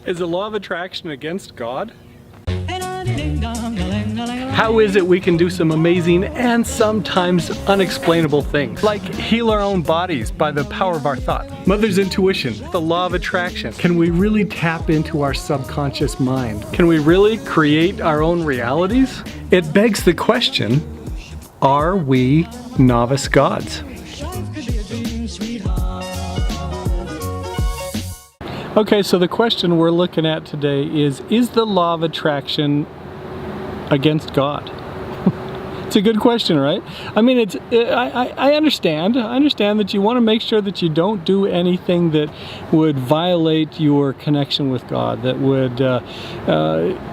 Is the law of attraction against God? How is it we can do some amazing and sometimes unexplainable things, like heal our own bodies by the power of our thought? Mother's intuition, the law of attraction. Can we really tap into our subconscious mind? Can we really create our own realities? It begs the question, are we novice gods? Okay, so the question we're looking at today is the law of attraction against God? It's a good question, right? I mean, I understand that you want to make sure that you don't do anything that would violate your connection with God, that would,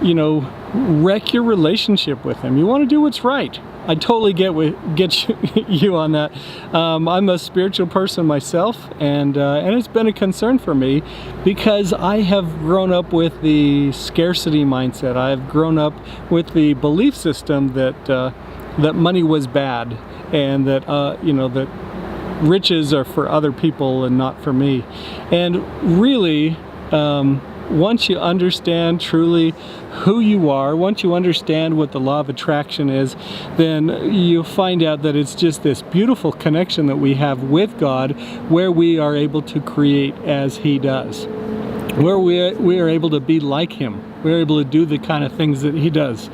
you know, wreck your relationship with Him. You want to do what's right. I totally get you on that. I'm a spiritual person myself, and it's been a concern for me because I have grown up with the scarcity mindset. I've grown up with the belief system that that money was bad, and that you know, that riches are for other people and not for me. And really, once you understand truly who you are, once you understand what the law of attraction is, then you'll find out that it's just this beautiful connection that we have with God, where we are able to create as He does, where we are able to be like Him. We're able to do the kind of things that He does.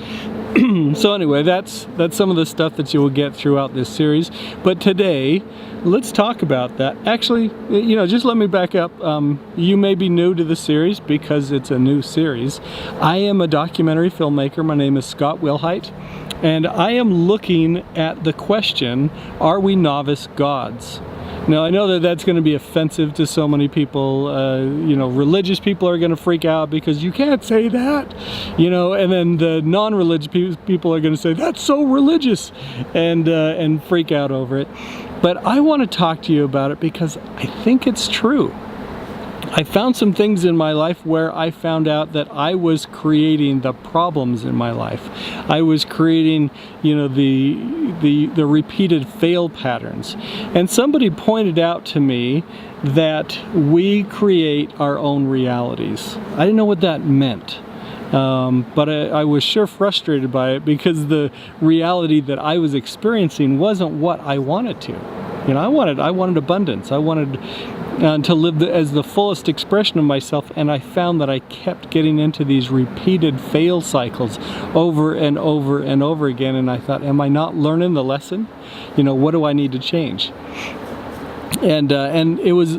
So anyway, that's some of the stuff that you will get throughout this series. But today, let's talk about that. Actually, you know, just let me back up. You may be new to the series because it's a new series. I am a documentary filmmaker. My name is Scott Wilhite, and I am looking at the question, are we novice gods? Now, I know that that's going to be offensive to so many people. You know, religious people are going to freak out because you can't say that, you know, and then the non-religious people are going to say, that's so religious, and freak out over it. But I want to talk to you about it because I think it's true. I found some things in my life where I found out that I was creating the problems in my life. I was creating, you know, the repeated fail patterns. And somebody pointed out to me that we create our own realities. I didn't know what that meant. But I was sure frustrated by it because the reality that I was experiencing wasn't what I wanted to. You know, I wanted abundance. I wanted to live as the fullest expression of myself, and I found that I kept getting into these repeated fail cycles over and over and over again, and I thought, am I not learning the lesson? You know, what do I need to change? And it was,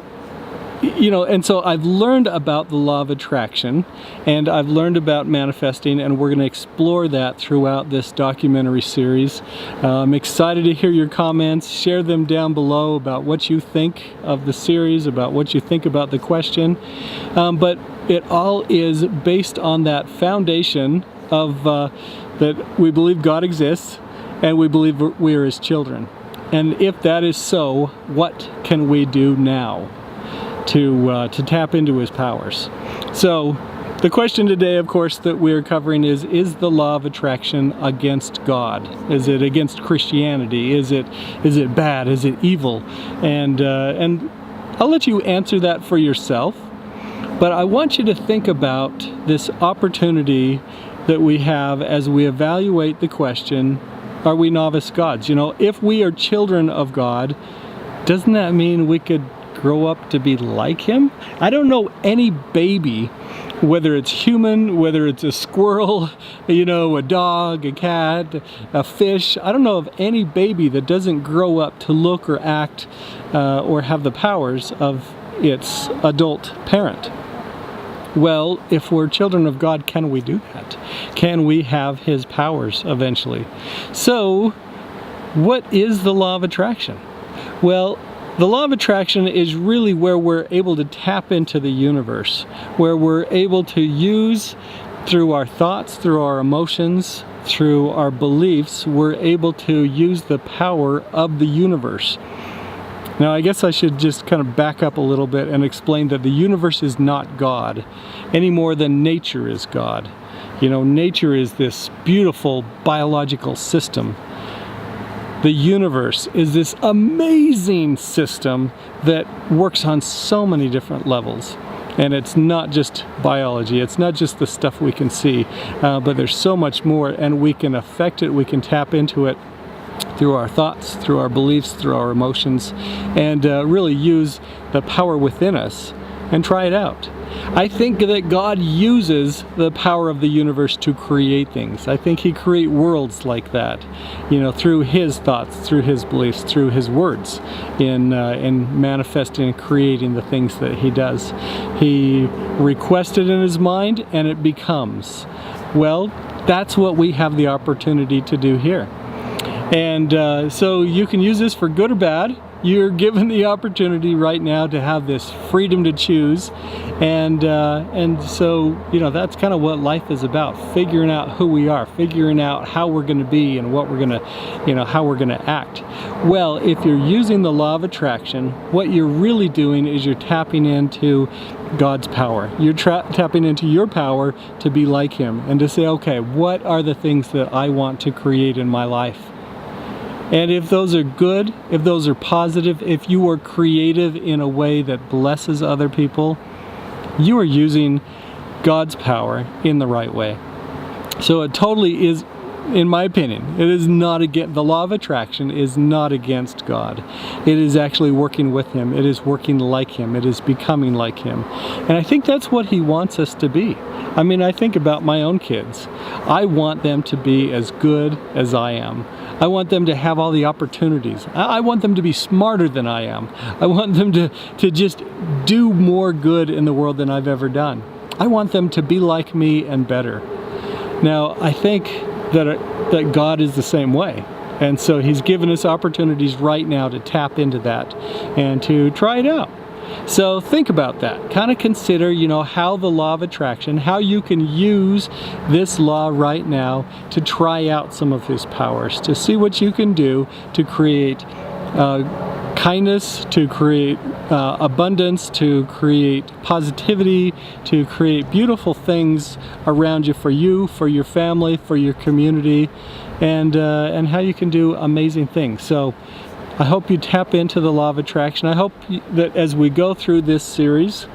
you know, and so I've learned about the law of attraction, and I've learned about manifesting, and we're going to explore that throughout this documentary series. I'm excited to hear your comments. Share them down below about what you think of the series, about what you think about the question. But it all is based on that foundation of that we believe God exists, and we believe we are His children. And if that is so, what can we do now to tap into His powers? So the question today, of course, that we're covering is the law of attraction against God? Is it against Christianity? Is it bad? Is it evil? And I'll let you answer that for yourself, but I want you to think about this opportunity that we have as we evaluate the question, are we novice gods? You know, if we are children of God, doesn't that mean we could grow up to be like Him? I don't know any baby, whether it's human, whether it's a squirrel, you know, a dog, a cat, a fish. I don't know of any baby that doesn't grow up to look or act or have the powers of its adult parent. Well, if we're children of God, can we do that? Can we have His powers eventually? So, what is the law of attraction? Well, the law of attraction is really where we're able to tap into the universe, where we're able to use, through our thoughts, through our emotions, through our beliefs, we're able to use the power of the universe. Now, I guess I should just kind of back up a little bit and explain that the universe is not God any more than nature is God. You know, nature is this beautiful biological system. The universe is this amazing system that works on so many different levels. And it's not just biology, it's not just the stuff we can see, but there's so much more, and we can affect it, we can tap into it through our thoughts, through our beliefs, through our emotions, and really use the power within us and try it out. I think that God uses the power of the universe to create things. I think He creates worlds like that, you know, through His thoughts, through His beliefs, through His words, in manifesting and creating the things that He does. He requested in His mind, and it becomes. Well, that's what we have the opportunity to do here. And so you can use this for good or bad. You're given the opportunity right now to have this freedom to choose, and so, you know, that's kind of what life is about, figuring out who we are, figuring out how we're going to be and what we're going to, you know, how we're going to act. Well, if you're using the law of attraction, what you're really doing is you're tapping into God's power. You're tapping into your power to be like Him and to say, okay, what are the things that I want to create in my life? And if those are good, if those are positive, if you are creative in a way that blesses other people, you are using God's power in the right way. So it totally is, in my opinion, it is not against, the law of attraction is not against God. It is actually working with Him. It is working like Him. It is becoming like Him. And I think that's what He wants us to be. I mean, I think about my own kids. I want them to be as good as I am. I want them to have all the opportunities. I want them to be smarter than I am. I want them to just do more good in the world than I've ever done. I want them to be like me and better. Now, I think that God is the same way. And so He's given us opportunities right now to tap into that and to try it out. So think about that. Kind of consider, you know, how the law of attraction, how you can use this law right now to try out some of His powers, to see what you can do to create kindness, to create abundance, to create positivity, to create beautiful things around you, for your family, for your community, and how you can do amazing things. So I hope you tap into the law of attraction. I hope that as we go through this series,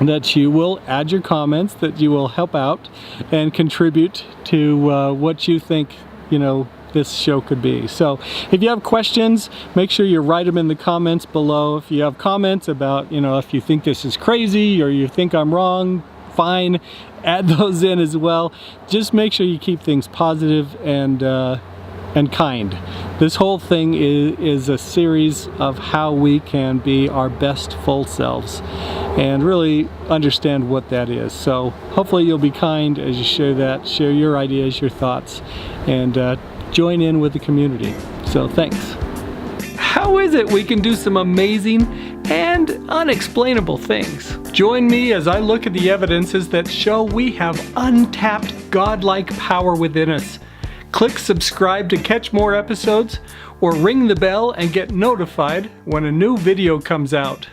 that you will add your comments, that you will help out and contribute to what you think, you know, this show could be. So if you have questions, make sure you write them in the comments below. If you have comments about, you know, if you think this is crazy or you think I'm wrong, fine, add those in as well. Just make sure you keep things positive and kind. This whole thing is a series of how we can be our best full selves and really understand what that is. So hopefully you'll be kind as you share that, share your ideas, your thoughts, and join in with the community. So thanks. How is it we can do some amazing and unexplainable things? Join me as I look at the evidences that show we have untapped godlike power within us. Click subscribe to catch more episodes, or ring the bell and get notified when a new video comes out.